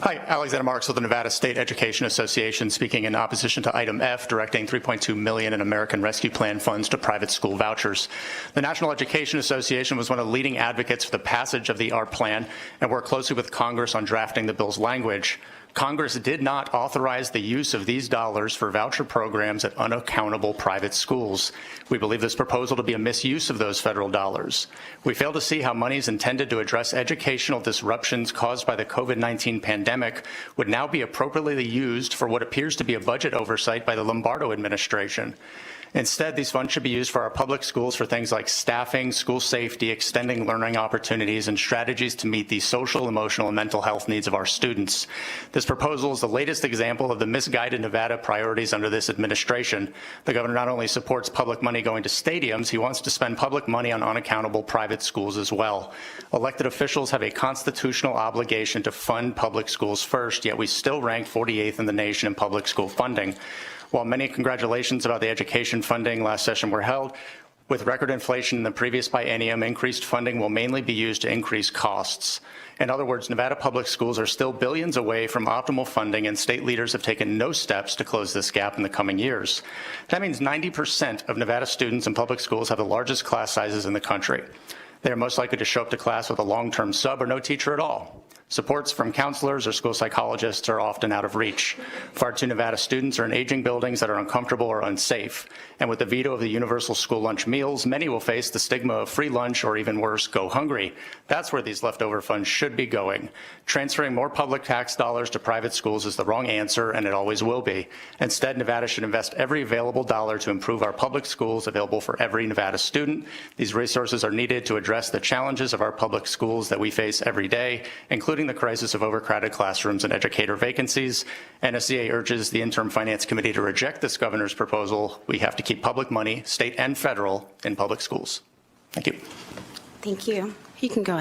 Hi, Alexander Marks with the Nevada State Education Association, speaking in opposition to item F, directing $3.2 million in American Rescue Plan funds to private school vouchers. The National Education Association was one of the leading advocates for the passage of the ARP plan and worked closely with Congress on drafting the bill's language. Congress did not authorize the use of these dollars for voucher programs at unaccountable private schools. We believe this proposal to be a misuse of those federal dollars. We fail to see how monies intended to address educational disruptions caused by the COVID-19 pandemic would now be appropriately used for what appears to be a budget oversight by the Lombardo administration. Instead, these funds should be used for our public schools for things like staffing, school safety, extending learning opportunities, and strategies to meet the social, emotional, and mental health needs of our students. This proposal is the latest example of the misguided Nevada priorities under this administration. The governor not only supports public money going to stadiums, he wants to spend public money on unaccountable private schools as well. Elected officials have a constitutional obligation to fund public schools first, yet we still rank 48th in the nation in public school funding. While many congratulations about the education funding last session were held, with record inflation in the previous biennium, increased funding will mainly be used to increase costs. In other words, Nevada public schools are still billions away from optimal funding, and state leaders have taken no steps to close this gap in the coming years. That means 90% of Nevada students in public schools have the largest class sizes in the country. They are most likely to show up to class with a long-term sub or no teacher at all. Supports from counselors or school psychologists are often out of reach. Far too Nevada students are in aging buildings that are uncomfortable or unsafe. And with the veto of the universal school lunch meals, many will face the stigma of free lunch or, even worse, go hungry. That's where these leftover funds should be going. Transferring more public tax dollars to private schools is the wrong answer, and it always will be. Instead, Nevada should invest every available dollar to improve our public schools available for every Nevada student. These resources are needed to address the challenges of our public schools that we face every day, including the crisis of overcrowded classrooms and educator vacancies. NSEA urges the Interim Finance Committee to reject this governor's proposal. We have to keep public money, state and federal, in public schools. Thank you. Thank you. You can go ahead.